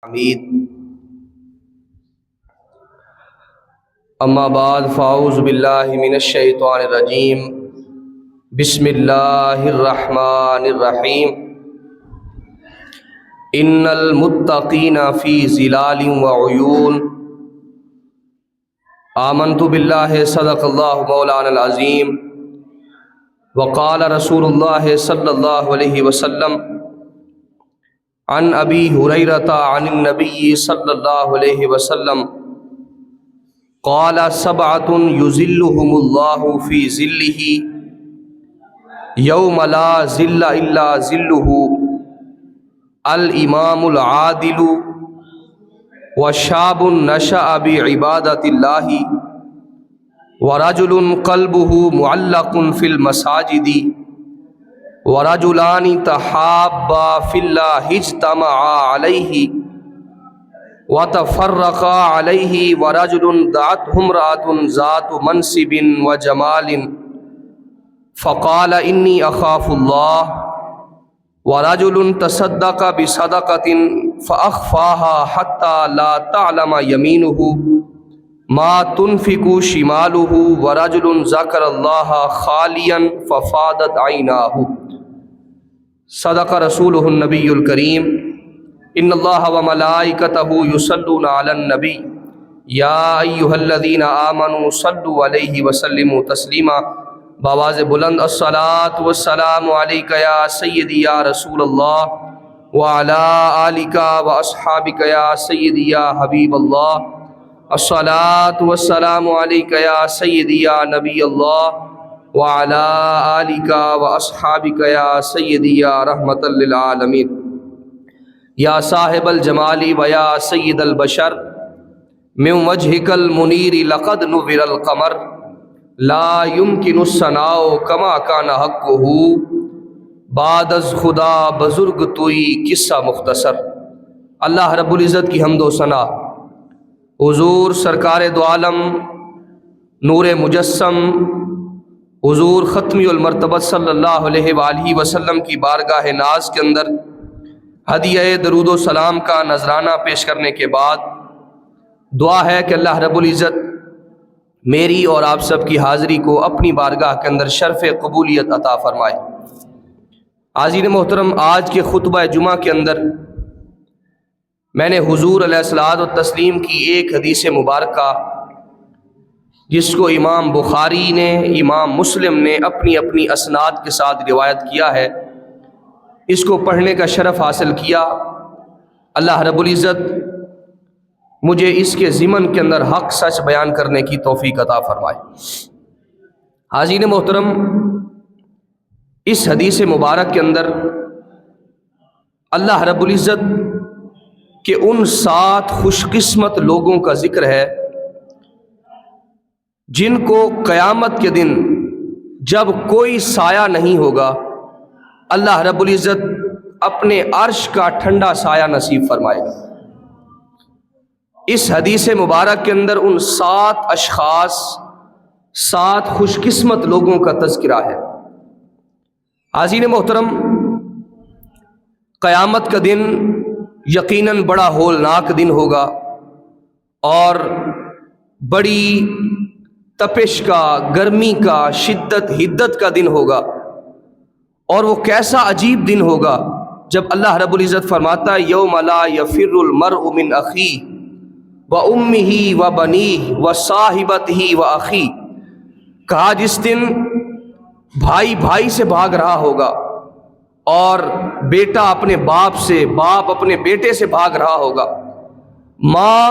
حمید اما بعد فاعوذ باللہ من الشیطان الرجیم بسم اللہ الرحمن الرحیم ان المتقین فی ظلال وعیون آمنت باللہ صدق اللہ مولانا العظیم وقال رسول اللہ صلی اللہ علیہ وسلم عن ابی ہریرہ عن النبی صلی اللہ علیہ وسلم قال سبعۃ یظلھم اللہ فی ظلہ یوم لا ظل الا ظلہ الامام العادل وشاب نشأ بعبادۃ اللہ ورجل قلبہ معلق فی المساجد ورجلان تحابا فی اللہ اجتمعا علیہ وتفرقا علیہ ورجل دعته امرأة ذات منصب وجمال فقال انی اخاف اللہ ورجل تصدق بصدقة فأخفاها حتى لا تعلم يمينه ما تنفق شماله ورجل ذكر الله خاليا ففاضت عيناه صدق رسولہ النبی الکریم ان اللہ وملائکتہ یصلون علی النبی یا ایہا الذین آمنوا صلوا علیہ وسلموا تسلیما بآواز بلند الصلاۃ والسلام علیک یا سیدی یا رسول اللہ وعلی آلک واصحابک یا سیدی یا حبیب اللہ الصلاۃ والسلام علیک یا سیدی یا نبی اللہ وعلی آلک واصحابک یا سیدی یا رحمۃ للعالمین یا صاحب الجمال ویا سید البشر من وجهک المنیر لقد نور القمر لا يمکن الثناء کما کان حقہ بعد از خدا بزرگ توئی قصہ مختصر۔ اللہ رب العزت کی حمد و ثنا حضور سرکار دو عالم نور مجسم حضور ختمی المرتبت صلی اللہ علیہ وآلہ وسلم کی بارگاہ ناز کے اندر ہدیہ درود و سلام کا نذرانہ پیش کرنے کے بعد دعا ہے کہ اللہ رب العزت میری اور آپ سب کی حاضری کو اپنی بارگاہ کے اندر شرف قبولیت عطا فرمائے۔ حاضرین محترم، آج کے خطبہ جمعہ کے اندر میں نے حضور علیہ الصلوۃ والتسلیم کی ایک حدیث مبارکہ جس کو امام بخاری نے امام مسلم نے اپنی اپنی اسناد کے ساتھ روایت کیا ہے، اس کو پڑھنے کا شرف حاصل کیا۔ اللہ رب العزت مجھے اس کے ضمن کے اندر حق سچ بیان کرنے کی توفیق عطا فرمائے۔ حاضرین محترم، اس حدیث مبارک کے اندر اللہ رب العزت کے ان 7 خوش قسمت لوگوں کا ذکر ہے جن کو قیامت کے دن جب کوئی سایہ نہیں ہوگا اللہ رب العزت اپنے عرش کا ٹھنڈا سایہ نصیب فرمائے گا۔ اس حدیث مبارک کے اندر ان 7 اشخاص 7 خوش قسمت لوگوں کا تذکرہ ہے۔ حاضرین محترم، قیامت کا دن یقیناً بڑا ہولناک دن ہوگا اور بڑی تپش کا، گرمی کا، شدت حدت کا دن ہوگا، اور وہ کیسا عجیب دن ہوگا جب اللہ رب العزت فرماتا ہے یوم لا یفر المرء من اخیہ وامہ وبنیہ وصاحبتہ واخیہ، کہا جس دن بھائی بھائی سے بھاگ رہا ہوگا اور بیٹا اپنے باپ سے، باپ اپنے بیٹے سے بھاگ رہا ہوگا، ماں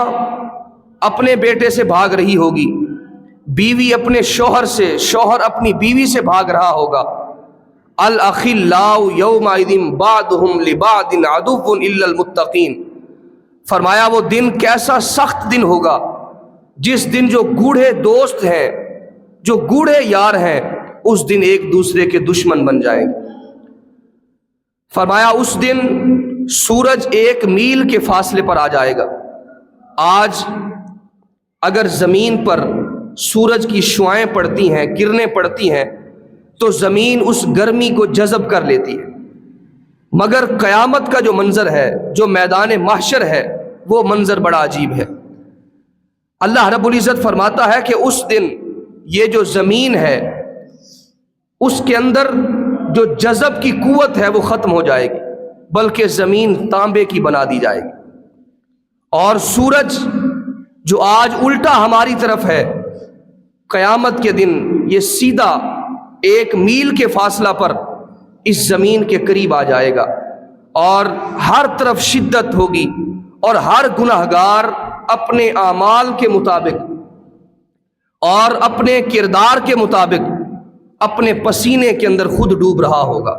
اپنے بیٹے سے بھاگ رہی ہوگی، بیوی اپنے شوہر سے، شوہر اپنی بیوی سے بھاگ رہا ہوگا۔ الاخلاء یومئذ بعضهم لبعض عدو الا المتقین، فرمایا وہ دن کیسا سخت دن ہوگا جس دن جو گوڑھے دوست ہیں، جو گوڑھے یار ہیں، اس دن ایک دوسرے کے دشمن بن جائیں گے۔ فرمایا اس دن سورج 1 میل کے فاصلے پر آ جائے گا۔ آج اگر زمین پر سورج کی شعائیں پڑتی ہیں، کرنیں پڑتی ہیں، تو زمین اس گرمی کو جذب کر لیتی ہے، مگر قیامت کا جو منظر ہے، جو میدان محشر ہے، وہ منظر بڑا عجیب ہے۔ اللہ رب العزت فرماتا ہے کہ اس دن یہ جو زمین ہے اس کے اندر جو جذب کی قوت ہے وہ ختم ہو جائے گی، بلکہ زمین تانبے کی بنا دی جائے گی، اور سورج جو آج الٹا ہماری طرف ہے، قیامت کے دن یہ سیدھا 1 میل کے فاصلہ پر اس زمین کے قریب آ جائے گا، اور ہر طرف شدت ہوگی، اور ہر گناہگار اپنے اعمال کے مطابق اور اپنے کردار کے مطابق اپنے پسینے کے اندر خود ڈوب رہا ہوگا۔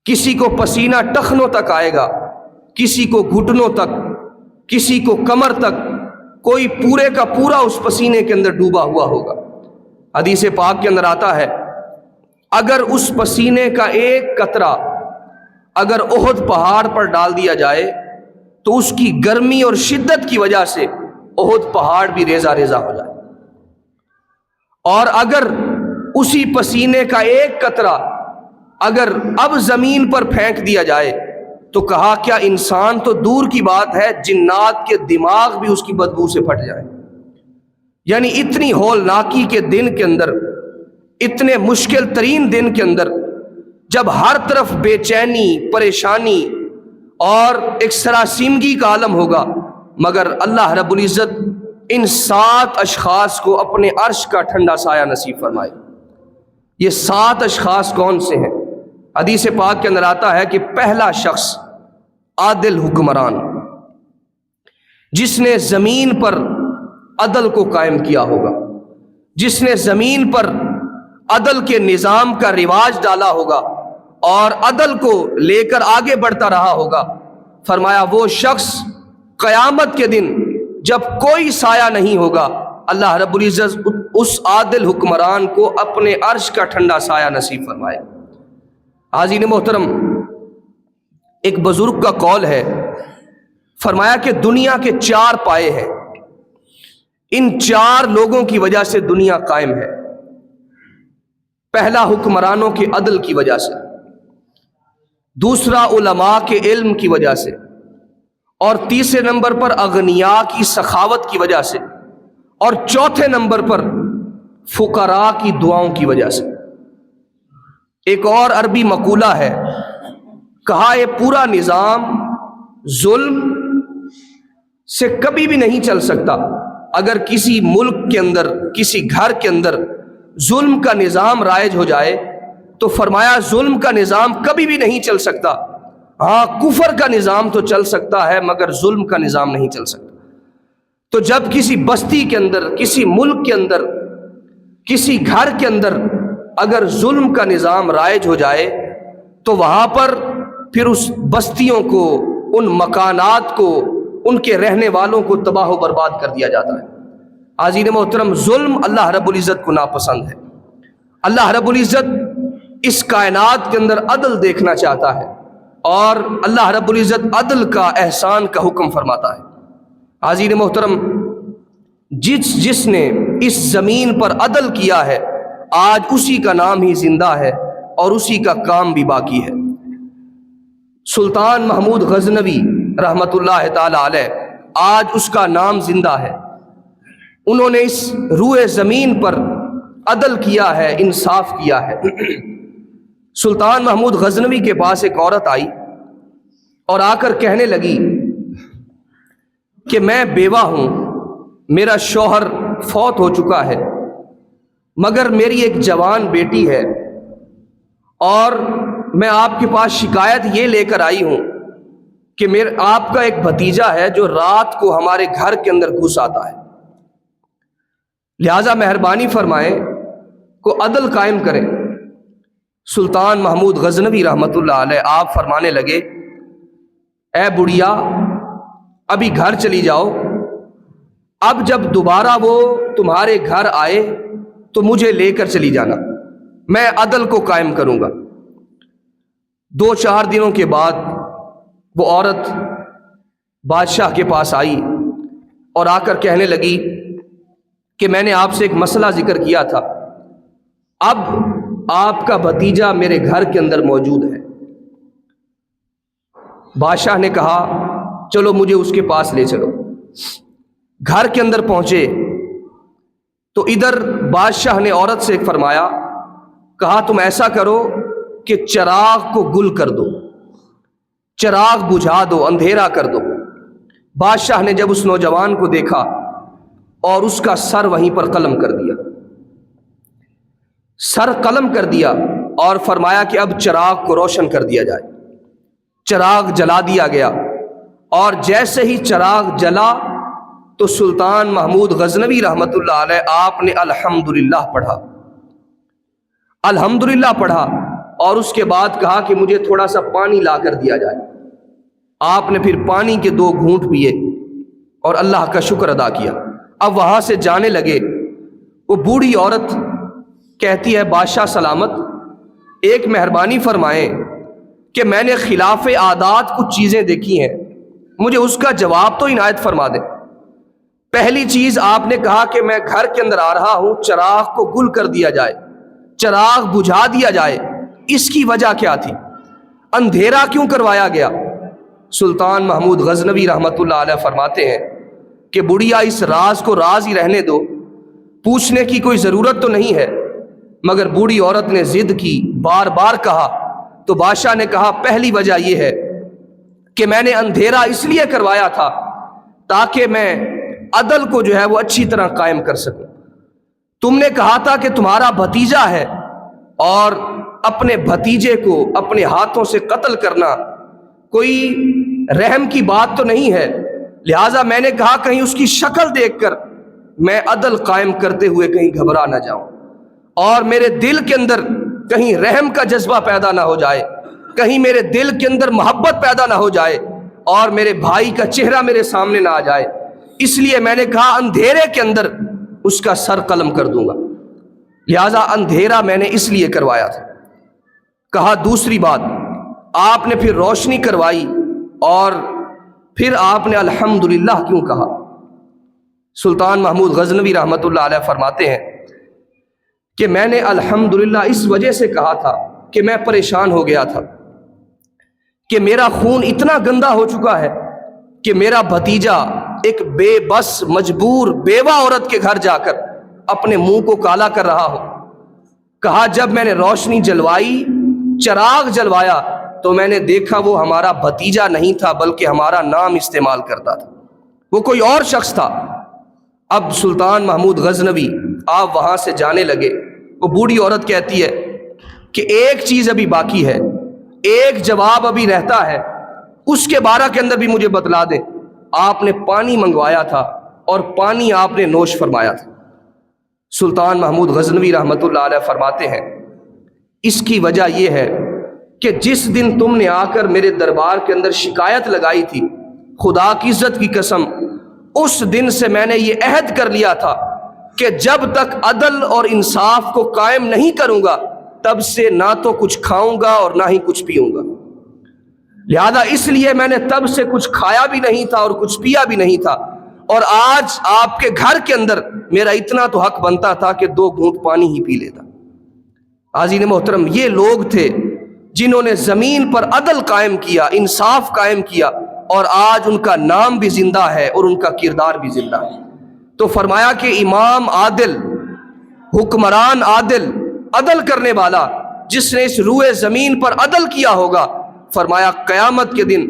کسی کو پسینہ ٹخنوں تک آئے گا، کسی کو گھٹنوں تک، کسی کو کمر تک، کوئی پورے کا پورا اس پسینے کے اندر ڈوبا ہوا ہوگا۔ حدیث پاک کے اندر آتا ہے اگر اس پسینے کا ایک قطرہ اگر احد پہاڑ پر ڈال دیا جائے تو اس کی گرمی اور شدت کی وجہ سے احد پہاڑ بھی ریزہ ریزہ ہو جائے، اور اگر اسی پسینے کا ایک قطرہ اگر اب زمین پر پھینک دیا جائے تو کہا کیا انسان تو دور کی بات ہے، جنات کے دماغ بھی اس کی بدبو سے پھٹ جائے۔ یعنی اتنی ہولناکی کے دن کے اندر، اتنے مشکل ترین دن کے اندر، جب ہر طرف بے چینی، پریشانی اور ایک سراسیمگی کا عالم ہوگا، مگر اللہ رب العزت ان 7 اشخاص کو اپنے عرش کا ٹھنڈا سایہ نصیب فرمائے۔ یہ 7 اشخاص کون سے ہیں؟ حدیث پاک کے اندر آتا ہے کہ پہلا شخص عادل حکمران، جس نے زمین پر عدل کو قائم کیا ہوگا، جس نے زمین پر عدل کے نظام کا رواج ڈالا ہوگا اور عدل کو لے کر آگے بڑھتا رہا ہوگا۔ فرمایا وہ شخص قیامت کے دن جب کوئی سایہ نہیں ہوگا، اللہ رب العزت اس عادل حکمران کو اپنے عرش کا ٹھنڈا سایہ نصیب فرمائے۔ حاضرین محترم، ایک بزرگ کا قول ہے، فرمایا کہ دنیا کے 4 پائے ہیں، ان 4 لوگوں کی وجہ سے دنیا قائم ہے۔ پہلا حکمرانوں کے عدل کی وجہ سے، دوسرا علماء کے علم کی وجہ سے، اور تیسرے نمبر پر اغنیاء کی سخاوت کی وجہ سے، اور چوتھے نمبر پر فقراء کی دعاؤں کی وجہ سے۔ ایک اور عربی مقولہ ہے، کہا یہ پورا نظام ظلم سے کبھی بھی نہیں چل سکتا۔ اگر کسی ملک کے اندر، کسی گھر کے اندر ظلم کا نظام رائج ہو جائے تو فرمایا ظلم کا نظام کبھی بھی نہیں چل سکتا۔ ہاں کفر کا نظام تو چل سکتا ہے مگر ظلم کا نظام نہیں چل سکتا۔ تو جب کسی بستی کے اندر، کسی ملک کے اندر، کسی گھر کے اندر اگر ظلم کا نظام رائج ہو جائے تو وہاں پر پھر اس بستیوں کو، ان مکانات کو، ان کے رہنے والوں کو تباہ و برباد کر دیا جاتا ہے۔ حاضرین محترم، ظلم اللہ رب العزت کو ناپسند ہے۔ اللہ رب العزت اس کائنات کے اندر عدل دیکھنا چاہتا ہے، اور اللہ رب العزت عدل کا، احسان کا حکم فرماتا ہے۔ حاضرین محترم، جس نے اس زمین پر عدل کیا ہے آج اسی کا نام ہی زندہ ہے اور اسی کا کام بھی باقی ہے۔ سلطان محمود غزنوی رحمت اللہ تعالی علیہ، آج اس کا نام زندہ ہے۔ انہوں نے اس روئے زمین پر عدل کیا ہے، انصاف کیا ہے۔ سلطان محمود غزنوی کے پاس ایک عورت آئی اور آ کر کہنے لگی کہ میں بیوہ ہوں، میرا شوہر فوت ہو چکا ہے، مگر میری ایک جوان بیٹی ہے، اور میں آپ کے پاس شکایت یہ لے کر آئی ہوں کہ آپ کا ایک بھتیجا ہے جو رات کو ہمارے گھر کے اندر گھس آتا ہے، لہٰذا مہربانی فرمائیں کو عدل قائم کریں۔ سلطان محمود غزنوی رحمت اللہ علیہ آپ فرمانے لگے، اے بڑھیا ابھی گھر چلی جاؤ، اب جب دوبارہ وہ تمہارے گھر آئے تو مجھے لے کر چلی جانا، میں عدل کو قائم کروں گا۔ 2-4 دنوں کے بعد وہ عورت بادشاہ کے پاس آئی اور آ کر کہنے لگی کہ میں نے آپ سے ایک مسئلہ ذکر کیا تھا، اب آپ کا بھتیجا میرے گھر کے اندر موجود ہے۔ بادشاہ نے کہا چلو مجھے اس کے پاس لے چلو۔ گھر کے اندر پہنچے تو ادھر بادشاہ نے عورت سے فرمایا، کہا تم ایسا کرو کہ چراغ کو گل کر دو، چراغ بجھا دو، اندھیرا کر دو۔ بادشاہ نے جب اس نوجوان کو دیکھا اور اس کا سر وہیں پر قلم کر دیا، سر قلم کر دیا اور فرمایا کہ اب چراغ کو روشن کر دیا جائے۔ چراغ جلا دیا گیا اور جیسے ہی چراغ جلا تو سلطان محمود غزنوی رحمۃ اللہ علیہ آپ نے الحمدللہ پڑھا، الحمدللہ پڑھا اور اس کے بعد کہا کہ مجھے تھوڑا سا پانی لا کر دیا جائے۔ آپ نے پھر پانی کے 2 گھونٹ پیے اور اللہ کا شکر ادا کیا۔ اب وہاں سے جانے لگے، وہ بوڑھی عورت کہتی ہے بادشاہ سلامت، ایک مہربانی فرمائیں کہ میں نے خلاف عادات کچھ چیزیں دیکھی ہیں، مجھے اس کا جواب تو عنایت فرما دیں۔ پہلی چیز آپ نے کہا کہ میں گھر کے اندر آ رہا ہوں، چراغ کو گل کر دیا جائے، چراغ بجھا دیا جائے، اس کی وجہ کیا تھی؟ اندھیرا کیوں کروایا گیا؟ سلطان محمود غزنوی رحمۃ اللہ علیہ فرماتے ہیں کہ بڑھیا اس راز کو راز ہی رہنے دو، پوچھنے کی کوئی ضرورت تو نہیں ہے۔ مگر بوڑھی عورت نے ضد کی، بار بار کہا تو بادشاہ نے کہا پہلی وجہ یہ ہے کہ میں نے اندھیرا اس لیے کروایا تھا تاکہ میں عدل کو جو ہے وہ اچھی طرح قائم کر سکوں۔ تم نے کہا تھا کہ تمہارا بھتیجا ہے اور اپنے بھتیجے کو اپنے ہاتھوں سے قتل کرنا کوئی رحم کی بات تو نہیں ہے، لہٰذا میں نے کہا کہیں اس کی شکل دیکھ کر میں عدل قائم کرتے ہوئے کہیں گھبرا نہ جاؤں اور میرے دل کے اندر کہیں رحم کا جذبہ پیدا نہ ہو جائے، کہیں میرے دل کے اندر محبت پیدا نہ ہو جائے اور میرے بھائی کا چہرہ میرے سامنے نہ آ جائے، اس لیے میں نے کہا اندھیرے کے اندر اس کا سر قلم کر دوں گا، لہٰذا اندھیرا میں نے اس لیے کروایا تھا۔ کہا دوسری بات، آپ نے پھر روشنی کروائی اور پھر آپ نے الحمدللہ کیوں کہا؟ سلطان محمود غزنوی رحمۃ اللہ علیہ فرماتے ہیں کہ میں نے الحمدللہ اس وجہ سے کہا تھا کہ میں پریشان ہو گیا تھا کہ میرا خون اتنا گندا ہو چکا ہے کہ میرا بھتیجا ایک بے بس مجبور بیوہ عورت کے گھر جا کر اپنے منہ کو کالا کر رہا ہو۔ کہا جب میں نے روشنی جلوائی، چراغ جلوایا تو میں نے دیکھا وہ ہمارا بھتیجا نہیں تھا بلکہ ہمارا نام استعمال کرتا تھا، وہ کوئی اور شخص تھا۔ اب سلطان محمود غزنوی آپ وہاں سے جانے لگے، وہ بوڑھی عورت کہتی ہے کہ ایک چیز ابھی باقی ہے، ایک جواب ابھی رہتا ہے، اس کے بارے کے اندر بھی مجھے بتلا دیں۔ آپ نے پانی منگوایا تھا اور پانی آپ نے نوش فرمایا تھا۔ سلطان محمود غزنوی رحمۃ اللہ علیہ فرماتے ہیں اس کی وجہ یہ ہے کہ جس دن تم نے آ کر میرے دربار کے اندر شکایت لگائی تھی، خدا کی عزت کی قسم اس دن سے میں نے یہ عہد کر لیا تھا کہ جب تک عدل اور انصاف کو قائم نہیں کروں گا تب سے نہ تو کچھ کھاؤں گا اور نہ ہی کچھ پیوں گا، لہذا اس لیے میں نے تب سے کچھ کھایا بھی نہیں تھا اور کچھ پیا بھی نہیں تھا، اور آج آپ کے گھر کے اندر میرا اتنا تو حق بنتا تھا کہ 2 گھونٹ پانی ہی پی لیتا۔ حاضرین محترم، یہ لوگ تھے جنہوں نے زمین پر عدل قائم کیا، انصاف قائم کیا، اور آج ان کا نام بھی زندہ ہے اور ان کا کردار بھی زندہ ہے۔ تو فرمایا کہ امام عادل، حکمران عادل، عدل کرنے والا جس نے اس روئے زمین پر عدل کیا ہوگا، فرمایا قیامت کے دن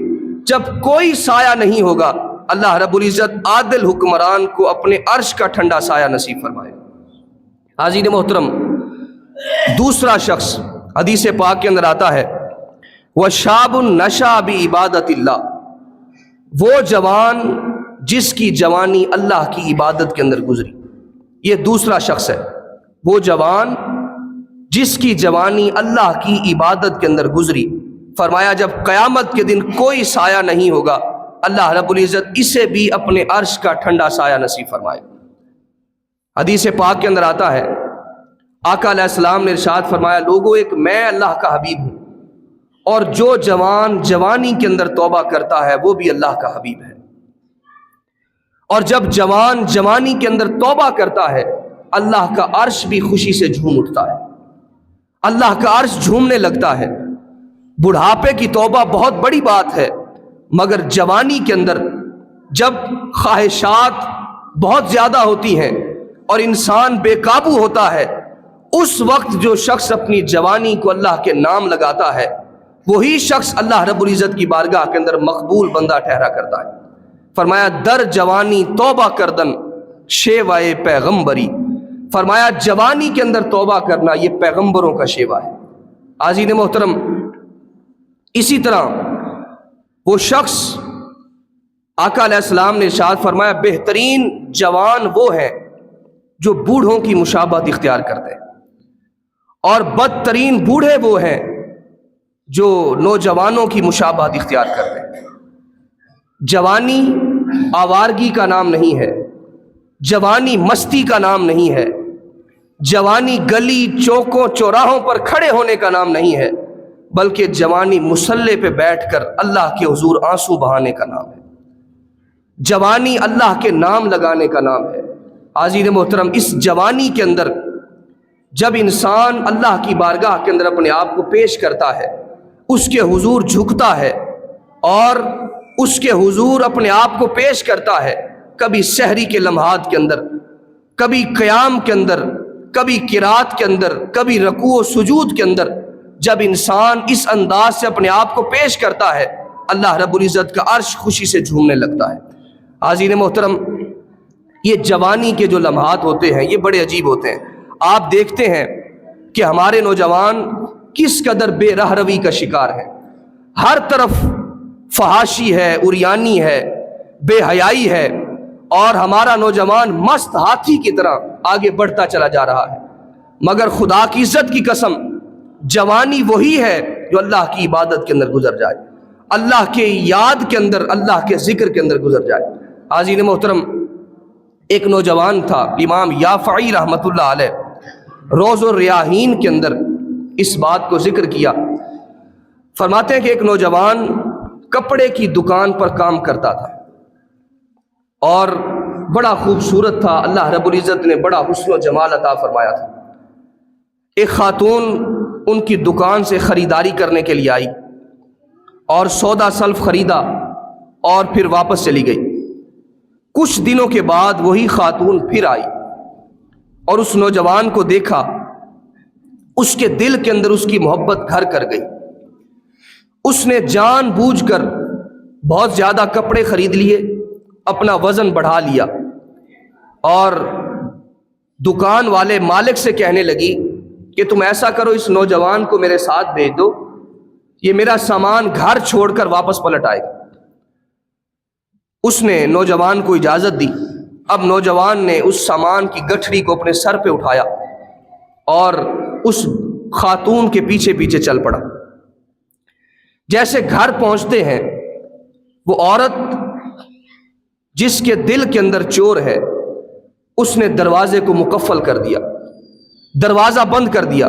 جب کوئی سایہ نہیں ہوگا، اللہ رب العزت عادل حکمران کو اپنے عرش کا ٹھنڈا سایہ نصیب فرمائے۔ حاضرین محترم، دوسرا شخص حدیث پاک کے اندر آتا ہے وَشَابٌ نَشَأَ بِعِبَادَةِ اللَّهِ، وہ جوان جس کی جوانی اللہ کی عبادت کے اندر گزری۔ یہ دوسرا شخص ہے، وہ جوان جس کی جوانی اللہ کی عبادت کے اندر گزری۔ فرمایا جب قیامت کے دن کوئی سایہ نہیں ہوگا، اللہ رب العزت اسے بھی اپنے عرش کا ٹھنڈا سایہ نصیب فرمائے۔ حدیث پاک کے اندر آتا ہے آقا علیہ السلام نے ارشاد فرمایا لوگوں، ایک میں اللہ کا حبیب ہوں اور جو جوان جوانی کے اندر توبہ کرتا ہے وہ بھی اللہ کا حبیب ہے، اور جب جوان جوانی کے اندر توبہ کرتا ہے اللہ کا عرش بھی خوشی سے جھوم اٹھتا ہے، اللہ کا عرش جھومنے لگتا ہے۔ بڑھاپے کی توبہ بہت بڑی بات ہے، مگر جوانی کے اندر جب خواہشات بہت زیادہ ہوتی ہیں اور انسان بے قابو ہوتا ہے، اس وقت جو شخص اپنی جوانی کو اللہ کے نام لگاتا ہے وہی شخص اللہ رب العزت کی بارگاہ کے اندر مقبول بندہ ٹھہرا کرتا ہے۔ فرمایا در جوانی توبہ کردن شیوائے پیغمبری، فرمایا جوانی کے اندر توبہ کرنا یہ پیغمبروں کا شیوا ہے۔ عزیز محترم، اسی طرح وہ شخص آقا علیہ السلام نے ارشاد فرمایا بہترین جوان وہ ہیں جو بوڑھوں کی مشابہت اختیار کرتے ہیں، اور بدترین بوڑھے وہ ہیں جو نوجوانوں کی مشابہت اختیار کرتے ہیں۔ جوانی آوارگی کا نام نہیں ہے، جوانی مستی کا نام نہیں ہے، جوانی گلی چوکوں چوراہوں پر کھڑے ہونے کا نام نہیں ہے، بلکہ جوانی مصلی پہ بیٹھ کر اللہ کے حضور آنسو بہانے کا نام ہے، جوانی اللہ کے نام لگانے کا نام ہے۔ عزیز محترم، اس جوانی کے اندر جب انسان اللہ کی بارگاہ کے اندر اپنے آپ کو پیش کرتا ہے، اس کے حضور جھکتا ہے اور اس کے حضور اپنے آپ کو پیش کرتا ہے، کبھی سحری کے لمحات کے اندر، کبھی قیام کے اندر، کبھی قرات کے اندر، کبھی رکوع و سجود کے اندر، جب انسان اس انداز سے اپنے آپ کو پیش کرتا ہے، اللہ رب العزت کا عرش خوشی سے جھومنے لگتا ہے۔ عزیز محترم، یہ جوانی کے جو لمحات ہوتے ہیں یہ بڑے عجیب ہوتے ہیں۔ آپ دیکھتے ہیں کہ ہمارے نوجوان کس قدر بے راہ روی کا شکار ہے، ہر طرف فحاشی ہے، عریانی ہے، بے حیائی ہے، اور ہمارا نوجوان مست ہاتھی کی طرح آگے بڑھتا چلا جا رہا ہے۔ مگر خدا کی عزت کی قسم، جوانی وہی ہے جو اللہ کی عبادت کے اندر گزر جائے، اللہ کے یاد کے اندر، اللہ کے ذکر کے اندر گزر جائے۔ عزیز محترم، ایک نوجوان تھا، امام یافعی رحمۃ اللہ علیہ روز الریاحین کے اندر اس بات کو ذکر کیا۔ فرماتے ہیں کہ ایک نوجوان کپڑے کی دکان پر کام کرتا تھا اور بڑا خوبصورت تھا، اللہ رب العزت نے بڑا حسن و جمال عطا فرمایا تھا۔ ایک خاتون ان کی دکان سے خریداری کرنے کے لیے آئی اور سودا سلف خریدا اور پھر واپس چلی گئی۔ کچھ دنوں کے بعد وہی خاتون پھر آئی اور اس نوجوان کو دیکھا، اس کے دل کے اندر اس کی محبت گھر کر گئی۔ اس نے جان بوجھ کر بہت زیادہ کپڑے خرید لیے، اپنا وزن بڑھا لیا اور دکان والے مالک سے کہنے لگی کہ تم ایسا کرو، اس نوجوان کو میرے ساتھ بھیج دو، یہ میرا سامان گھر چھوڑ کر واپس پلٹ آئے گا۔ اس نے نوجوان کو اجازت دی۔ اب نوجوان نے اس سامان کی گٹھڑی کو اپنے سر پہ اٹھایا اور اس خاتون کے پیچھے پیچھے چل پڑا۔ جیسے گھر پہنچتے ہیں، وہ عورت جس کے دل کے اندر چور ہے، اس نے دروازے کو مقفل کر دیا، دروازہ بند کر دیا،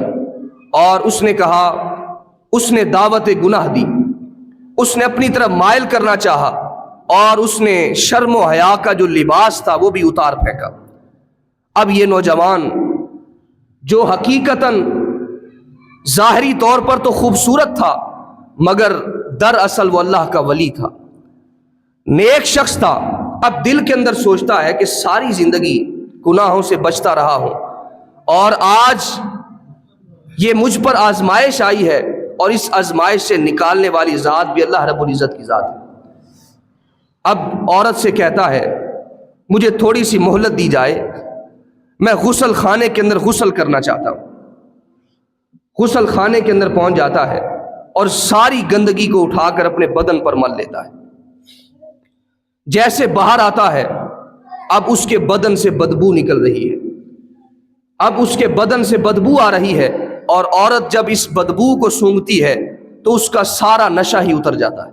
اور اس نے کہا، اس نے دعوت گناہ دی، اس نے اپنی طرف مائل کرنا چاہا اور اس نے شرم و حیا کا جو لباس تھا وہ بھی اتار پھینکا۔ اب یہ نوجوان جو حقیقتاً ظاہری طور پر تو خوبصورت تھا مگر دراصل وہ اللہ کا ولی تھا، نیک شخص تھا، اب دل کے اندر سوچتا ہے کہ ساری زندگی گناہوں سے بچتا رہا ہوں اور آج یہ مجھ پر آزمائش آئی ہے، اور اس آزمائش سے نکالنے والی ذات بھی اللہ رب العزت کی ذات ہے۔ اب عورت سے کہتا ہے مجھے تھوڑی سی مہلت دی جائے، میں غسل خانے کے اندر غسل کرنا چاہتا ہوں۔ غسل خانے کے اندر پہنچ جاتا ہے اور ساری گندگی کو اٹھا کر اپنے بدن پر مل لیتا ہے۔ جیسے باہر آتا ہے، اب اس کے بدن سے بدبو نکل رہی ہے، اب اس کے بدن سے بدبو آ رہی ہے، اور عورت جب اس بدبو کو سونگھتی ہے تو اس کا سارا نشہ ہی اتر جاتا ہے،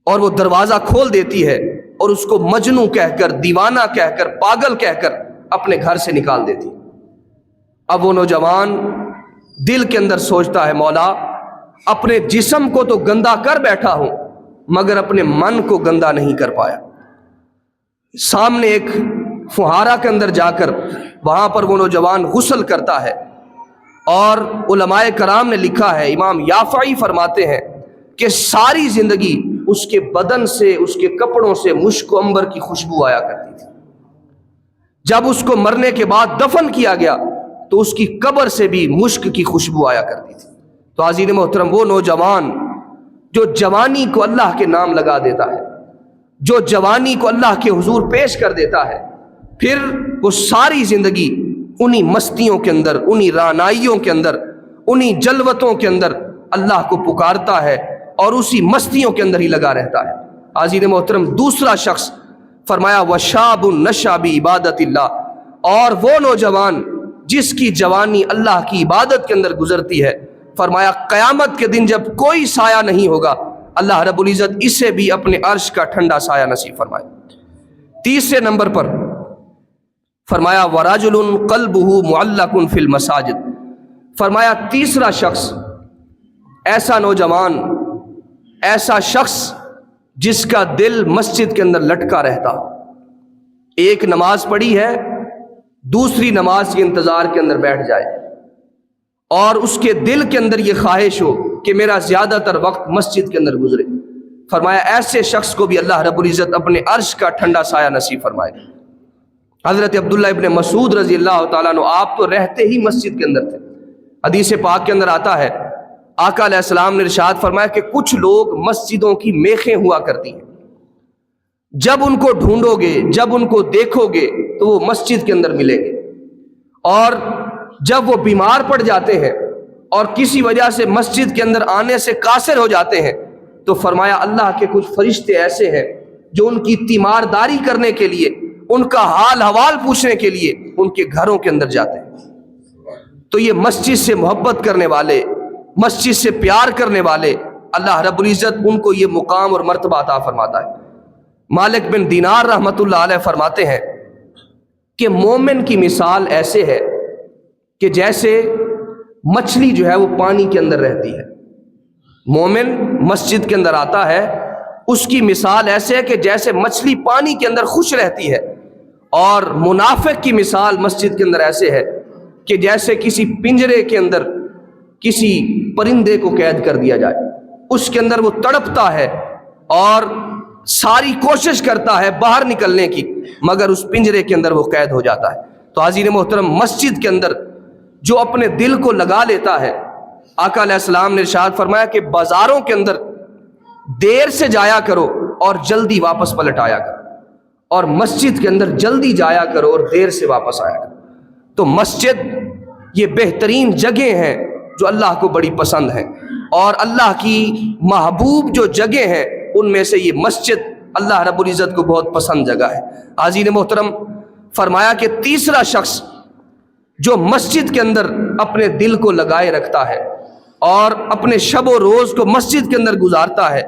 اور وہ دروازہ کھول دیتی ہے اور اس کو مجنوں کہہ کر، دیوانہ کہہ کر، پاگل کہہ کر اپنے گھر سے نکال دیتی۔ اب وہ نوجوان دل کے اندر سوچتا ہے، مولا اپنے جسم کو تو گندا کر بیٹھا ہوں مگر اپنے من کو گندا نہیں کر پایا۔ سامنے ایک فہارہ کے اندر جا کر وہاں پر وہ نوجوان غسل کرتا ہے، اور علماء کرام نے لکھا ہے، امام یافعی فرماتے ہیں کہ ساری زندگی اس کے بدن سے، اس کے کپڑوں سے مشک و عنبر کی خوشبو آیا کرتی تھی۔ جب اس کو مرنے کے بعد دفن کیا گیا تو اس کی قبر سے بھی مشک کی خوشبو آیا کرتی تھی۔ تو حاضرین محترم، وہ نوجوان جو جوانی کو اللہ کے نام لگا دیتا ہے، جو جوانی کو اللہ کے حضور پیش کر دیتا ہے، پھر وہ ساری زندگی انہی مستیوں کے اندر، انہی رعنائیوں کے اندر، انہی جلوتوں کے اندر اللہ کو پکارتا ہے اور اسی مستیوں کے اندر ہی لگا رہتا ہے۔ حاضرین محترم، دوسرا شخص فرمایا وَشَابٌ نَشَأَ بِعِبَادَةِ اللَّهِ، اور وہ نوجوان جس کی جوانی اللہ کی عبادت کے اندر گزرتی ہے، فرمایا قیامت کے دن جب کوئی سایہ نہیں ہوگا، اللہ رب العزت اسے بھی اپنے عرش کا ٹھنڈا سایہ نصیب فرمائے۔ تیسرے نمبر پر فرمایا وَرَجُلٌ قَلْبُهُ مُعَلَّقٌ فِي الْمَسَاجِدِ، فرمایا تیسرا شخص ایسا نوجوان، ایسا شخص جس کا دل مسجد کے اندر لٹکا رہتا، ایک نماز پڑھی ہے، دوسری نماز کے انتظار کے اندر بیٹھ جائے اور اس کے دل کے اندر یہ خواہش ہو کہ میرا زیادہ تر وقت مسجد کے اندر گزرے، فرمایا ایسے شخص کو بھی اللہ رب العزت اپنے عرش کا ٹھنڈا سایہ نصیب فرمائے۔ حضرت عبداللہ ابن مسعود رضی اللہ تعالیٰ عنہ، آپ تو رہتے ہی مسجد کے اندر تھے۔ حدیث پاک کے اندر آتا ہے، آقا علیہ السلام نے ارشاد فرمایا کہ کچھ لوگ مسجدوں کی میخیں ہوا کرتی ہیں، جب ان کو ڈھونڈو گے، جب ان کو دیکھو گے تو وہ مسجد کے اندر ملیں گے، اور جب وہ بیمار پڑ جاتے ہیں اور کسی وجہ سے مسجد کے اندر آنے سے قاصر ہو جاتے ہیں تو فرمایا اللہ کے کچھ فرشتے ایسے ہیں جو ان کی تیمارداری کرنے کے لیے، ان کا حال حوال پوچھنے کے لیے ان کے گھروں کے اندر جاتے ہیں۔ تو یہ مسجد سے محبت کرنے والے، مسجد سے پیار کرنے والے، اللہ رب العزت ان کو یہ مقام اور مرتبہ عطا فرماتا ہے۔ مالک بن دینار رحمۃ اللہ علیہ فرماتے ہیں کہ مومن کی مثال ایسے ہے کہ جیسے مچھلی جو ہے وہ پانی کے اندر رہتی ہے۔ مومن مسجد کے اندر آتا ہے، اس کی مثال ایسے ہے کہ جیسے مچھلی پانی کے اندر خوش رہتی ہے، اور منافق کی مثال مسجد کے اندر ایسے ہے کہ جیسے کسی پنجرے کے اندر کسی پرندے کو قید کر دیا جائے، اس کے اندر وہ تڑپتا ہے اور ساری کوشش کرتا ہے باہر نکلنے کی، مگر اس پنجرے کے اندر وہ قید ہو جاتا ہے۔ تو حاضرین محترم، مسجد کے اندر جو اپنے دل کو لگا لیتا ہے، آقا علیہ السلام نے ارشاد فرمایا کہ بازاروں کے اندر دیر سے جایا کرو اور جلدی واپس پلٹ آیا کرو، اور مسجد کے اندر جلدی جایا کرو اور دیر سے واپس آیا کرو۔ تو مسجد یہ بہترین جگہ ہیں جو اللہ کو بڑی پسند ہیں، اور اللہ کی محبوب جو جگہ ہیں ان میں سے یہ مسجد اللہ رب العزت کو بہت پسند جگہ ہے۔ حاضرین محترم، فرمایا کہ تیسرا شخص جو مسجد کے اندر اپنے دل کو لگائے رکھتا ہے اور اپنے شب و روز کو مسجد کے اندر گزارتا ہے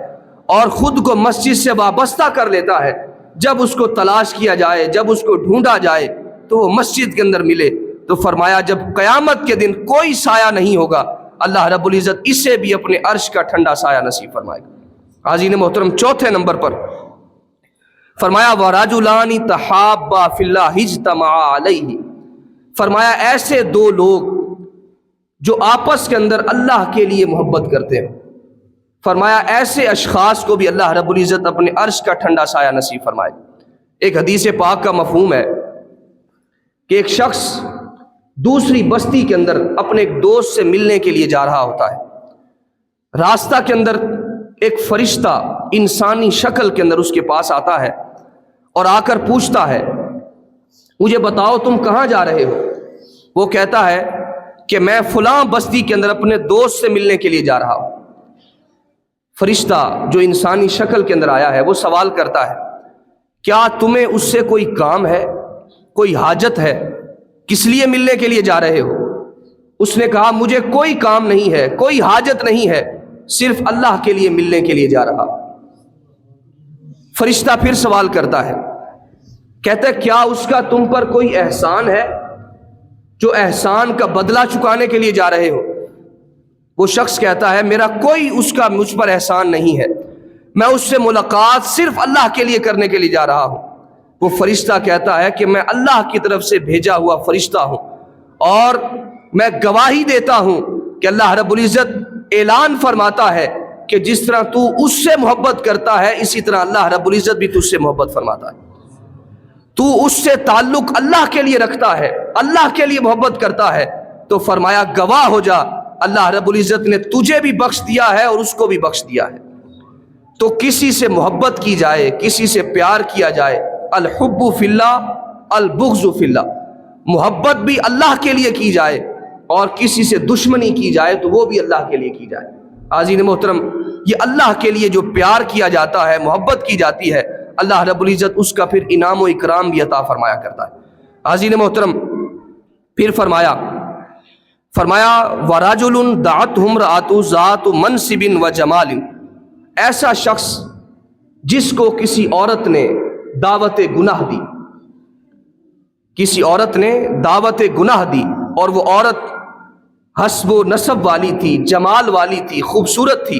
اور خود کو مسجد سے وابستہ کر لیتا ہے، جب اس کو تلاش کیا جائے، جب اس کو ڈھونڈا جائے تو وہ مسجد کے اندر ملے، تو فرمایا جب قیامت کے دن کوئی سایہ نہیں ہوگا، اللہ رب العزت اسے بھی اپنے عرش کا ٹھنڈا سایہ نصیب فرمائے گا۔ حاضرین محترم، چوتھے نمبر پر فرمایا وَرَجُلَانِ تَحَابَّا فِي اللَّهِ اجْتَمَعَا عَلَيْهِ، فرمایا ایسے دو لوگ جو آپس کے اندر اللہ کے لیے محبت کرتے ہیں، فرمایا ایسے اشخاص کو بھی اللہ رب العزت اپنے عرش کا ٹھنڈا سایہ نصیب فرمائے۔ ایک حدیث پاک کا مفہوم ہے کہ ایک شخص دوسری بستی کے اندر اپنے ایک دوست سے ملنے کے لیے جا رہا ہوتا ہے، راستہ کے اندر ایک فرشتہ انسانی شکل کے اندر اس کے پاس آتا ہے اور آ کر پوچھتا ہے مجھے بتاؤ تم کہاں جا رہے ہو؟ وہ کہتا ہے کہ میں فلاں بستی کے اندر اپنے دوست سے ملنے کے لیے جا رہا ہوں۔ فرشتہ جو انسانی شکل کے اندر آیا ہے وہ سوال کرتا ہے کیا تمہیں اس سے کوئی کام ہے، کوئی حاجت ہے، کس لیے ملنے کے لیے جا رہے ہو؟ اس نے کہا مجھے کوئی کام نہیں ہے، کوئی حاجت نہیں ہے، صرف اللہ کے لیے ملنے کے لیے جا رہا۔ فرشتہ پھر سوال کرتا ہے، کہتا ہے کیا اس کا تم پر کوئی احسان ہے جو احسان کا بدلہ چکانے کے لیے جا رہے ہو؟ وہ شخص کہتا ہے میرا کوئی اس کا مجھ پر احسان نہیں ہے، میں اس سے ملاقات صرف اللہ کے لیے کرنے کے لیے جا رہا ہوں۔ وہ فرشتہ کہتا ہے کہ میں اللہ کی طرف سے بھیجا ہوا فرشتہ ہوں اور میں گواہی دیتا ہوں کہ اللہ رب العزت اعلان فرماتا ہے کہ جس طرح تو اس سے محبت کرتا ہے اسی طرح اللہ رب العزت بھی تجھ سے محبت فرماتا ہے. تو اس سے تعلق اللہ کے لیے رکھتا ہے, اللہ کے لیے محبت کرتا ہے, تو فرمایا گواہ ہو جا اللہ رب العزت نے تجھے بھی بخش دیا ہے اور اس کو بھی بخش دیا ہے. تو کسی سے محبت کی جائے, کسی سے پیار کیا جائے, الحب فی اللہ البغض فی اللہ, محبت بھی اللہ کے لیے کی جائے اور کسی سے دشمنی کی جائے تو وہ بھی اللہ کے لیے کی جائے. عزیز محترم, یہ اللہ کے لیے جو پیار کیا جاتا ہے, محبت کی جاتی ہے, اللہ رب العزت اس کا پھر انعام و اکرام بھی عطا فرمایا کرتا ہے. عزیز محترم, پھر فرمایا وَرَجُلٌ دَعَتْهُ امْرَأَتُ ذَاتُ مَنْصِبٍ وَجَمَالٍ, ایسا شخص جس کو کسی عورت نے دعوت گناہ دی, کسی عورت نے دعوت گناہ دی اور وہ عورت حسب و نسب والی تھی, جمال والی تھی, خوبصورت تھی,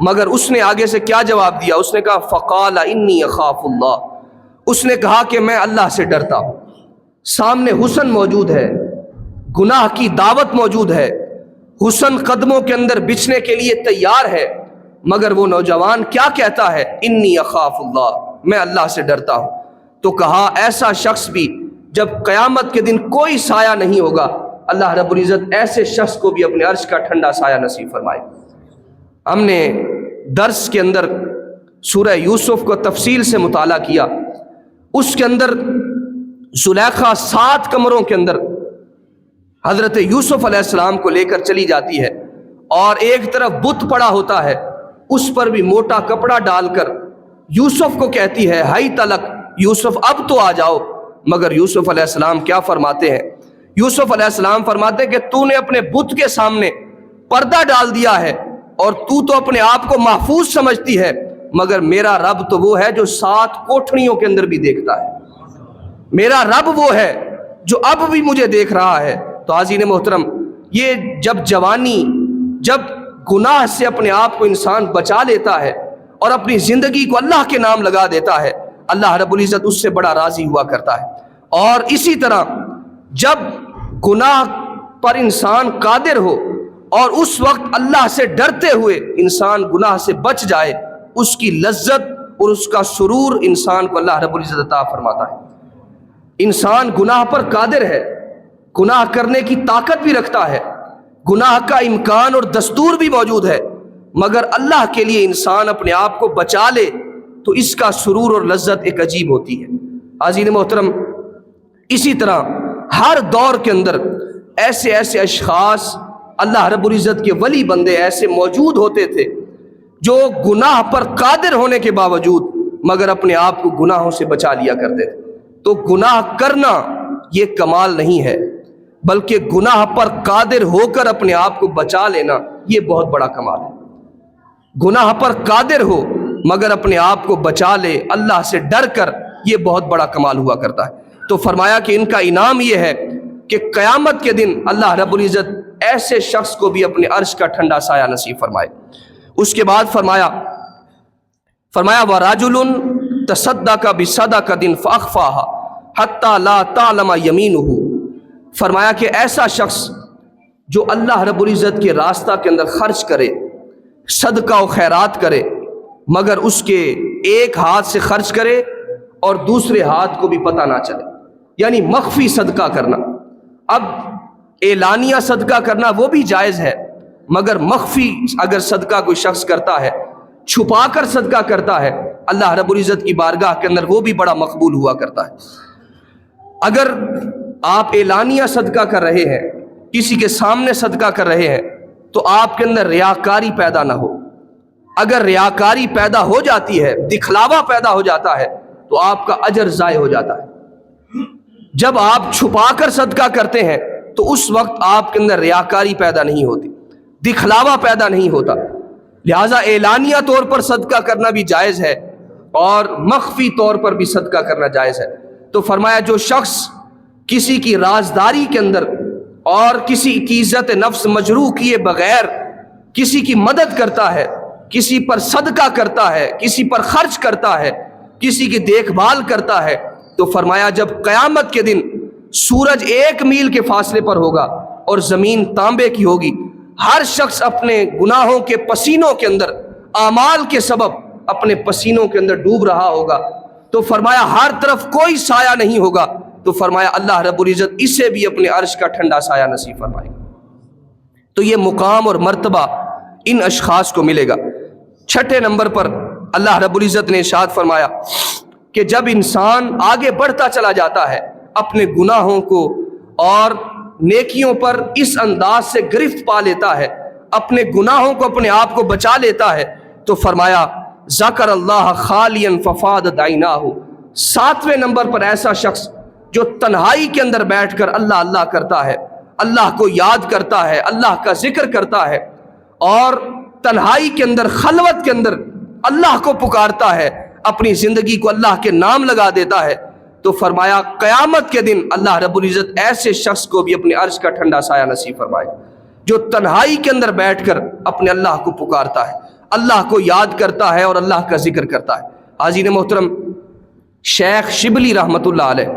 مگر اس نے آگے سے کیا جواب دیا؟ اس نے کہا فقال انی اخاف اللہ, اس نے کہا کہ میں اللہ سے ڈرتا ہوں. سامنے حسن موجود ہے, گناہ کی دعوت موجود ہے, حسن قدموں کے اندر بچھنے کے لیے تیار ہے, مگر وہ نوجوان کیا کہتا ہے؟ انی اخاف اللہ, میں اللہ سے ڈرتا ہوں. تو کہا ایسا شخص بھی جب قیامت کے دن کوئی سایہ نہیں ہوگا, اللہ رب العزت ایسے شخص کو بھی اپنے عرش کا ٹھنڈا سایہ نصیب فرمائے. ہم نے درس کے اندر سورہ یوسف کو تفصیل سے مطالعہ کیا. اس کے اندر زلیخا 7 کمروں کے اندر حضرت یوسف علیہ السلام کو لے کر چلی جاتی ہے اور ایک طرف بت پڑا ہوتا ہے, اس پر بھی موٹا کپڑا ڈال کر یوسف کو کہتی ہے ہائی تلک یوسف اب تو آ جاؤ. مگر یوسف علیہ السلام کیا فرماتے ہیں؟ یوسف علیہ السلام فرماتے ہیں کہ تو نے اپنے بت کے سامنے پردہ ڈال دیا ہے اور تو اپنے آپ کو محفوظ سمجھتی ہے, مگر میرا رب تو وہ ہے جو 7 کوٹھڑیوں کے اندر بھی دیکھتا ہے, میرا رب وہ ہے جو اب بھی مجھے دیکھ رہا ہے. تو عزیز محترم, یہ جب جوانی, جب گناہ سے اپنے آپ کو انسان بچا لیتا ہے اور اپنی زندگی کو اللہ کے نام لگا دیتا ہے, اللہ رب العزت اس سے بڑا راضی ہوا کرتا ہے. اور اسی طرح جب گناہ پر انسان قادر ہو اور اس وقت اللہ سے ڈرتے ہوئے انسان گناہ سے بچ جائے, اس کی لذت اور اس کا سرور انسان کو اللہ رب العزت عطا فرماتا ہے. انسان گناہ پر قادر ہے, گناہ کرنے کی طاقت بھی رکھتا ہے, گناہ کا امکان اور دستور بھی موجود ہے, مگر اللہ کے لیے انسان اپنے آپ کو بچا لے تو اس کا سرور اور لذت ایک عجیب ہوتی ہے. عزیز محترم, اسی طرح ہر دور کے اندر ایسے اشخاص اللہ رب العزت کے ولی بندے ایسے موجود ہوتے تھے جو گناہ پر قادر ہونے کے باوجود مگر اپنے آپ کو گناہوں سے بچا لیا کرتے تھے. تو گناہ کرنا یہ کمال نہیں ہے, بلکہ گناہ پر قادر ہو کر اپنے آپ کو بچا لینا یہ بہت بڑا کمال ہے. گناہ پر قادر ہو مگر اپنے آپ کو بچا لے اللہ سے ڈر کر, یہ بہت بڑا کمال ہوا کرتا ہے. تو فرمایا کہ ان کا انعام یہ ہے کہ قیامت کے دن اللہ رب العزت ایسے شخص کو بھی اپنے عرش کا ٹھنڈا سایہ نصیب فرمائے. اس کے بعد فرمایا وَرَجُلٌ تَصَدَّقَ بِصَدَقَةٍ فَأَخْفَاهَا حَتَّى لَا تَعْلَمَ يَمِينُهُ, فرمایا کہ ایسا شخص جو اللہ رب العزت کے راستہ کے اندر خرچ کرے, صدقہ و خیرات کرے, مگر اس کے ایک ہاتھ سے خرچ کرے اور دوسرے ہاتھ کو بھی پتہ نہ چلے, یعنی مخفی صدقہ کرنا. اب اعلانیہ صدقہ کرنا وہ بھی جائز ہے, مگر مخفی اگر صدقہ کوئی شخص کرتا ہے, چھپا کر صدقہ کرتا ہے, اللہ رب العزت کی بارگاہ کے اندر وہ بھی بڑا مقبول ہوا کرتا ہے. اگر آپ اعلانیہ صدقہ کر رہے ہیں, کسی کے سامنے صدقہ کر رہے ہیں, تو آپ کے اندر ریاکاری پیدا نہ ہو. اگر ریاکاری پیدا ہو جاتی ہے, دکھلاوا پیدا ہو جاتا ہے, تو آپ کا اجر ضائع ہو جاتا ہے. جب آپ چھپا کر صدقہ کرتے ہیں تو اس وقت آپ کے اندر ریاکاری پیدا نہیں ہوتی, دکھلاوا پیدا نہیں ہوتا. لہٰذا اعلانیہ طور پر صدقہ کرنا بھی جائز ہے اور مخفی طور پر بھی صدقہ کرنا جائز ہے. تو فرمایا جو شخص کسی کی رازداری کے اندر اور کسی کی عزت نفس مجروح کیے بغیر کسی کی مدد کرتا ہے, کسی پر صدقہ کرتا ہے, کسی پر خرچ کرتا ہے, کسی کی دیکھ بھال کرتا ہے, تو فرمایا جب قیامت کے دن سورج 1 میل کے فاصلے پر ہوگا اور زمین تانبے کی ہوگی, ہر شخص اپنے گناہوں کے پسینوں کے اندر اعمال کے سبب اپنے پسینوں کے اندر ڈوب رہا ہوگا تو فرمایا ہر طرف کوئی سایہ نہیں ہوگا، تو فرمایا اللہ رب العزت اسے بھی اپنے عرش کا ٹھنڈا سایہ نصیب فرمائے گا۔ تو یہ مقام اور مرتبہ ان اشخاص کو ملے گا۔ چھٹے نمبر پر اللہ رب العزت نے ارشاد فرمایا کہ جب انسان آگے بڑھتا چلا جاتا ہے اپنے گناہوں کو اور نیکیوں پر اس انداز سے گرفت پا لیتا ہے، اپنے گناہوں کو اپنے آپ کو بچا لیتا ہے، تو فرمایا ذکر اللہ خالیا ففاضت عیناہ۔ ساتویں نمبر پر ایسا شخص جو تنہائی کے اندر بیٹھ کر اللہ اللہ کرتا ہے، اللہ کو یاد کرتا ہے، اللہ کا ذکر کرتا ہے، اور تنہائی کے اندر خلوت کے اندر اللہ کو پکارتا ہے، اپنی زندگی کو اللہ کے نام لگا دیتا ہے، تو فرمایا قیامت کے دن اللہ رب العزت ایسے شخص کو بھی اپنے عرش کا ٹھنڈا سایہ نصیب فرمائے جو تنہائی کے اندر بیٹھ کر اپنے اللہ کو پکارتا ہے، اللہ کو یاد کرتا ہے اور اللہ کا ذکر کرتا ہے۔ حاضرین محترم، شیخ شبلی رحمۃ اللہ علیہ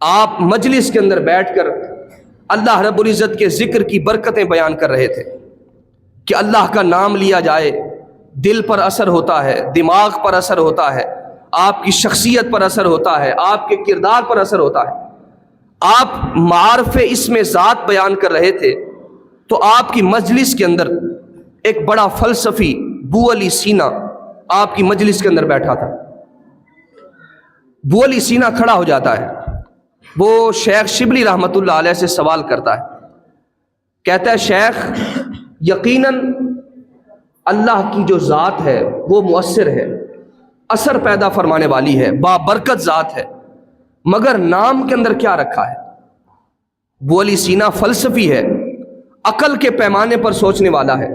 آپ مجلس کے اندر بیٹھ کر اللہ رب العزت کے ذکر کی برکتیں بیان کر رہے تھے کہ اللہ کا نام لیا جائے، دل پر اثر ہوتا ہے، دماغ پر اثر ہوتا ہے، آپ کی شخصیت پر اثر ہوتا ہے، آپ کے کردار پر اثر ہوتا ہے۔ آپ معارف اسم ذات بیان کر رہے تھے تو آپ کی مجلس کے اندر ایک بڑا فلسفی بو علی سینا آپ کی مجلس کے اندر بیٹھا تھا۔ بو علی سینا کھڑا ہو جاتا ہے، وہ شیخ شبلی رحمۃ اللہ علیہ سے سوال کرتا ہے، کہتا ہے شیخ یقیناً اللہ کی جو ذات ہے وہ مؤثر ہے، اثر پیدا فرمانے والی ہے، بابرکت ذات ہے، مگر نام کے اندر کیا رکھا ہے؟ بو علی سینا فلسفی ہے، عقل کے پیمانے پر سوچنے والا ہے۔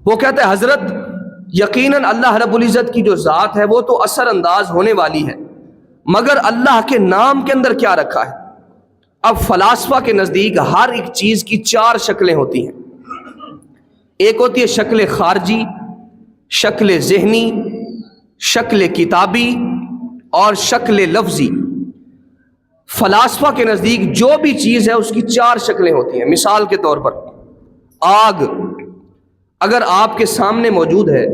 وہ کہتا ہے حضرت یقیناً اللہ رب العزت کی جو ذات ہے وہ تو اثر انداز ہونے والی ہے، مگر اللہ کے نام کے اندر کیا رکھا ہے؟ اب فلاسفہ کے نزدیک ہر ایک چیز کی چار شکلیں ہوتی ہیں۔ ایک ہوتی ہے شکل خارجی، شکل ذہنی، شکل کتابی اور شکل لفظی۔ فلاسفہ کے نزدیک جو بھی چیز ہے اس کی چار شکلیں ہوتی ہیں۔ مثال کے طور پر آگ اگر آپ کے سامنے موجود ہے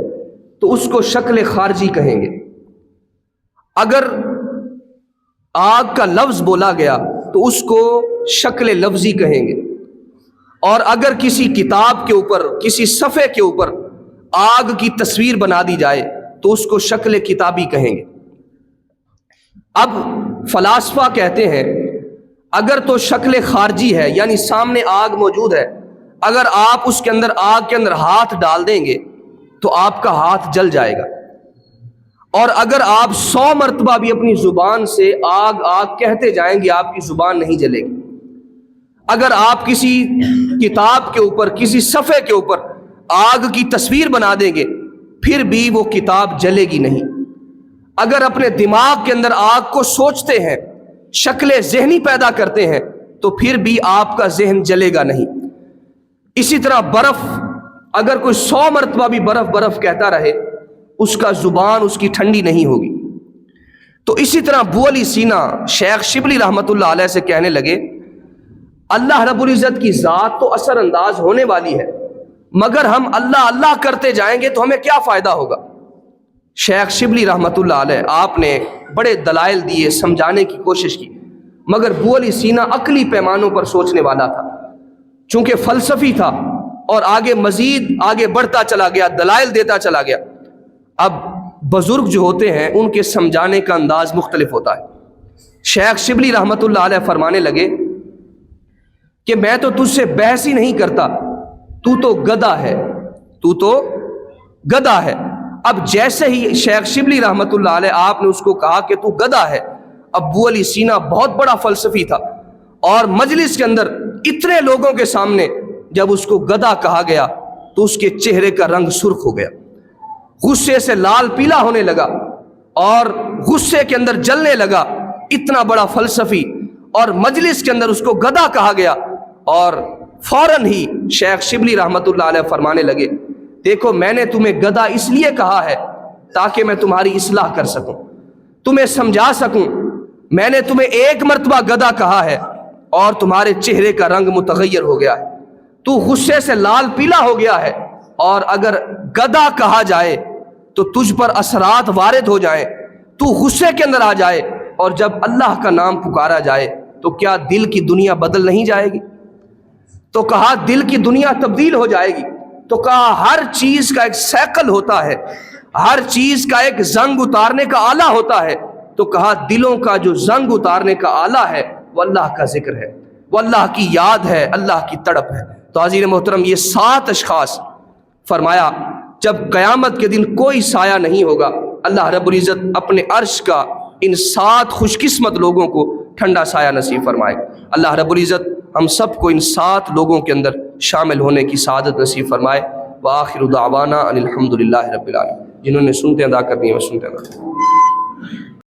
تو اس کو شکل خارجی کہیں گے، اگر آگ کا لفظ بولا گیا تو اس کو شکل لفظی کہیں گے، اور اگر کسی کتاب کے اوپر کسی صفحے کے اوپر آگ کی تصویر بنا دی جائے تو اس کو شکل کتابی کہیں گے۔ اب فلاسفہ کہتے ہیں اگر تو شکل خارجی ہے یعنی سامنے آگ موجود ہے، اگر آپ اس کے اندر آگ کے اندر ہاتھ ڈال دیں گے تو آپ کا ہاتھ جل جائے گا، اور اگر آپ 100 مرتبہ بھی اپنی زبان سے آگ آگ کہتے جائیں گے آپ کی زبان نہیں جلے گی۔ اگر آپ کسی کتاب کے اوپر کسی صفحے کے اوپر آگ کی تصویر بنا دیں گے پھر بھی وہ کتاب جلے گی نہیں۔ اگر اپنے دماغ کے اندر آگ کو سوچتے ہیں، شکل ذہنی پیدا کرتے ہیں، تو پھر بھی آپ کا ذہن جلے گا نہیں۔ اسی طرح برف، اگر کوئی 100 مرتبہ بھی برف برف کہتا رہے اس کا زبان اس کی ٹھنڈی نہیں ہوگی۔ تو اسی طرح بو علی سینا شیخ شبلی رحمۃ اللہ علیہ سے کہنے لگے اللہ رب العزت کی ذات تو اثر انداز ہونے والی ہے، مگر ہم اللہ اللہ کرتے جائیں گے تو ہمیں کیا فائدہ ہوگا؟ شیخ شبلی رحمۃ اللہ علیہ آپ نے بڑے دلائل دیے، سمجھانے کی کوشش کی، مگر بو علی سینا عقلی پیمانوں پر سوچنے والا تھا، چونکہ فلسفی تھا اور آگے مزید آگے بڑھتا چلا گیا، دلائل دیتا چلا گیا۔ اب بزرگ جو ہوتے ہیں ان کے سمجھانے کا انداز مختلف ہوتا ہے۔ شیخ شبلی رحمۃ اللہ علیہ فرمانے لگے کہ میں تو تجھ سے بحث ہی نہیں کرتا، تو گدھا ہے، تو گدھا ہے۔ اب جیسے ہی شیخ شبلی رحمۃ اللہ علیہ آپ نے اس کو کہا کہ تو گدھا ہے، اب بو علی سینا بہت بڑا فلسفی تھا اور مجلس کے اندر اتنے لوگوں کے سامنے جب اس کو گدھا کہا گیا تو اس کے چہرے کا رنگ سرخ ہو گیا، غصے سے لال پیلا ہونے لگا اور غصے کے اندر جلنے لگا۔ اتنا بڑا فلسفی اور مجلس کے اندر اس کو گدھا کہا گیا، اور فوراً ہی شیخ شبلی رحمۃ اللہ علیہ فرمانے لگے دیکھو میں نے تمہیں گدھا اس لیے کہا ہے تاکہ میں تمہاری اصلاح کر سکوں، تمہیں سمجھا سکوں۔ میں نے تمہیں ایک مرتبہ گدھا کہا ہے اور تمہارے چہرے کا رنگ متغیر ہو گیا ہے، تو غصے سے لال پیلا ہو گیا ہے، اور اگر گدھا کہا جائے تو تجھ پر اثرات وارد ہو جائیں، تو غصے کے اندر آ جائے، اور جب اللہ کا نام پکارا جائے تو کیا دل کی دنیا بدل نہیں جائے گی؟ تو کہا دل کی دنیا تبدیل ہو جائے گی۔ تو کہا ہر چیز کا ایک سائیکل ہوتا ہے، ہر چیز کا ایک زنگ اتارنے کا آلہ ہوتا ہے۔ تو کہا دلوں کا جو زنگ اتارنے کا آلہ ہے وہ اللہ کا ذکر ہے، وہ اللہ کی یاد ہے، اللہ کی تڑپ ہے۔ تو حضرت محترم، یہ 7 اشخاص فرمایا جب قیامت کے دن کوئی سایہ نہیں ہوگا، اللہ رب العزت اپنے عرش کا ان 7 خوش قسمت لوگوں کو ٹھنڈا سایہ نصیب فرمائے۔ اللہ رب العزت ہم سب کو ان 7 لوگوں کے اندر شامل ہونے کی سعادت نصیب فرمائے۔ وآخر دعوانا ان الحمد للہ رب العالمین۔ جنہوں نے سنتے ادا کرنی ہے وہ سنتے ادا کریں۔